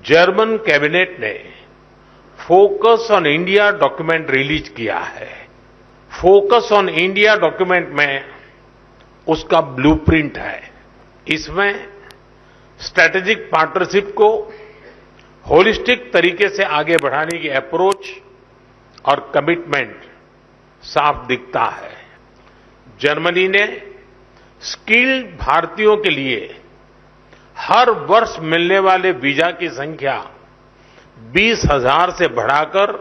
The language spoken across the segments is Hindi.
जर्मन कैबिनेट ने focus on India document release किया है। फोकस ऑन इंडिया डॉक्यूमेंट में उसका ब्लूप्रिंट है। इसमें स्ट्रेटेजिक पार्टनरशिप को होलिस्टिक तरीके से आगे बढ़ाने की अप्रोच और कमिटमेंट साफ दिखता है। जर्मनी ने स्किल्ड भारतीयों के लिए हर वर्ष मिलने वाले वीजा की संख्या 20,000 से बढ़ाकर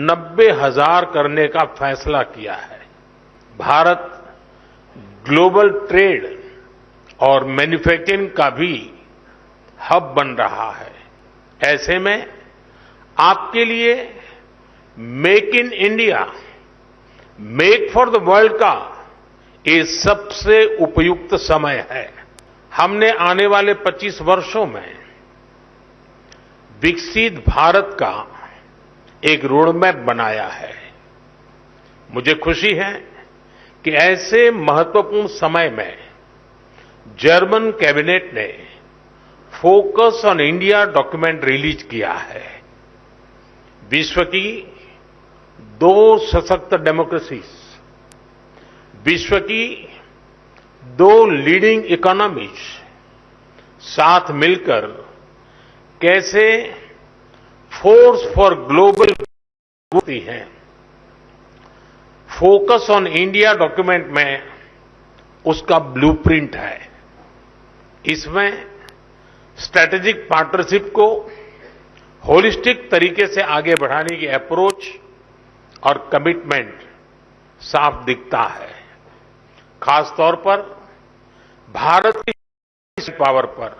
90,000 करने का फैसला किया है। भारत ग्लोबल ट्रेड और मैन्युफैक्चरिंग का भी हब बन रहा है। ऐसे में आपके लिए make in India, make for the world का ये सबसे उपयुक्त समय है। हमने आने वाले 25 वर्षों में विकसित भारत का एक रोडमैप बनाया है। मुझे खुशी है कि ऐसे महत्वपूर्ण समय में जर्मन कैबिनेट ने focus on India document release किया है। विश्व की 2 सशक्त डेमोक्रेसीज, विश्व की 2 लीडिंग इकोनॉमीज साथ मिलकर कैसे फोर्स फॉर ग्लोबल होती हैं। फोकस ऑन इंडिया डॉक्यूमेंट में उसका ब्लूप्रिंट है। इसमें स्ट्रेटेजिक पार्टनरशिप को होलिस्टिक तरीके से आगे बढ़ाने की अप्रोच और कमिटमेंट साफ दिखता है। खासतौर पर भारत की पावर पर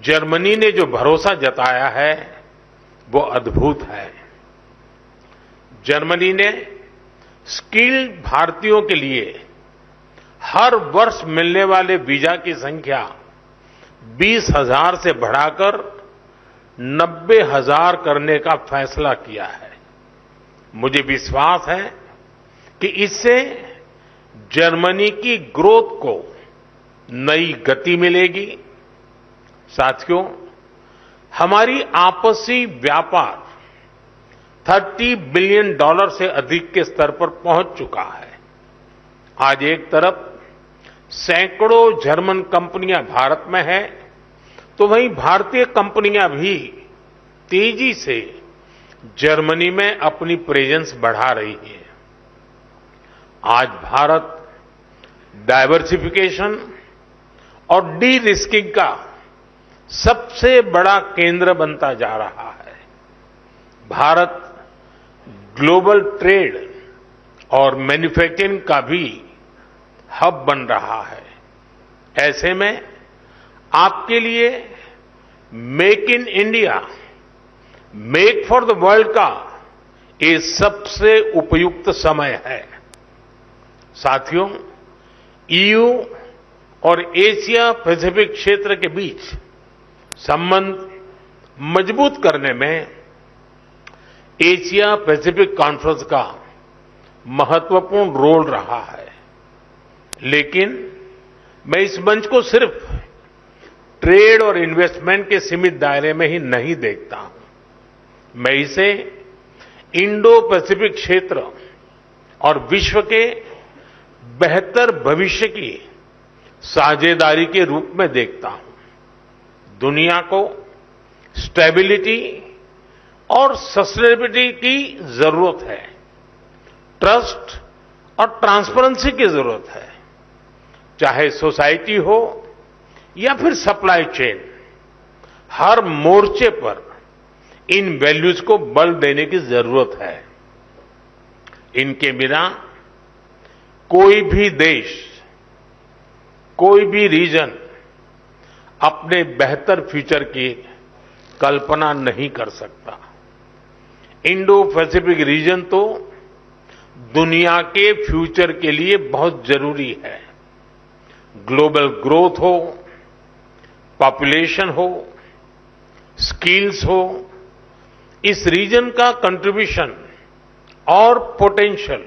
जर्मनी ने जो भरोसा जताया है वो अद्भुत है। जर्मनी ने स्किल्ड भारतीयों के लिए हर वर्ष मिलने वाले वीजा की संख्या 20,000 से बढ़ाकर 90,000 करने का फैसला किया है। मुझे विश्वास है कि इससे जर्मनी की ग्रोथ को नई गति मिलेगी। साथियों, हमारी आपसी व्यापार $30 बिलियन से अधिक के स्तर पर पहुंच चुका है। आज एक तरफ सैकड़ों जर्मन कंपनियां भारत में हैं, तो वहीं भारतीय कंपनियां भी तेजी से जर्मनी में अपनी प्रेजेंस बढ़ा रही हैं। आज भारत डायवर्सिफिकेशन और डी रिस्किंग का सबसे बड़ा केंद्र बनता जा रहा है। भारत ग्लोबल ट्रेड और मैन्युफैक्चरिंग का भी हब बन रहा है। ऐसे में आपके लिए make in India, make for the world का ये सबसे उपयुक्त समय है। साथियों, ईयू और एशिया पैसिफिक क्षेत्र के बीच संबंध मजबूत करने में एशिया पैसिफिक कॉन्फ्रेंस का महत्वपूर्ण रोल रहा है। लेकिन मैं इस मंच को सिर्फ ट्रेड और इन्वेस्टमेंट के सीमित दायरे में ही नहीं देखता हूं। मैं इसे इंडो पैसिफिक क्षेत्र और विश्व के बेहतर भविष्य की साझेदारी के रूप में देखता हूं। दुनिया को स्टेबिलिटी और सस्टेनेबिलिटी की जरूरत है। ट्रस्ट और ट्रांसपेरेंसी की जरूरत है। चाहे सोसाइटी हो या फिर सप्लाई चेन, हर मोर्चे पर इन वैल्यूज को बल देने की जरूरत है। इनके बिना कोई भी देश, कोई भी रीजन अपने बेहतर फ्यूचर की कल्पना नहीं कर सकता। इंडो पैसिफिक रीजन तो दुनिया के फ्यूचर के लिए बहुत जरूरी है। ग्लोबल ग्रोथ हो, पॉपुलेशन हो, स्किल्स हो, इस रीजन का कंट्रीब्यूशन और पोटेंशियल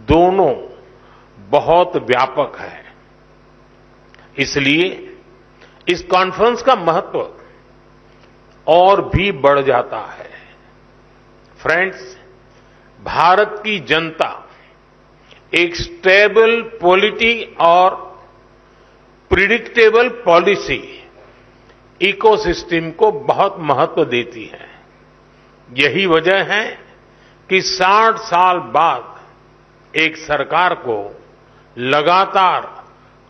दोनों बहुत व्यापक है। इसलिए इस कॉन्फ्रेंस का महत्व और भी बढ़ जाता है। फ्रेंड्स, भारत की जनता एक स्टेबल पॉलिटी और प्रिडिक्टेबल पॉलिसी इकोसिस्टम को बहुत महत्व देती है। यही वजह है कि 60 साल बाद एक सरकार को लगातार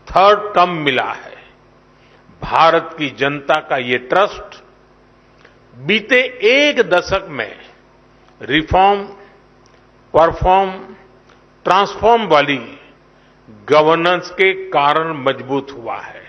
थर्ड टर्म मिला है। भारत की जनता का ये ट्रस्ट बीते एक दशक में रिफॉर्म, परफॉर्म, ट्रांसफॉर्म वाली गवर्नेंस के कारण मजबूत हुआ है।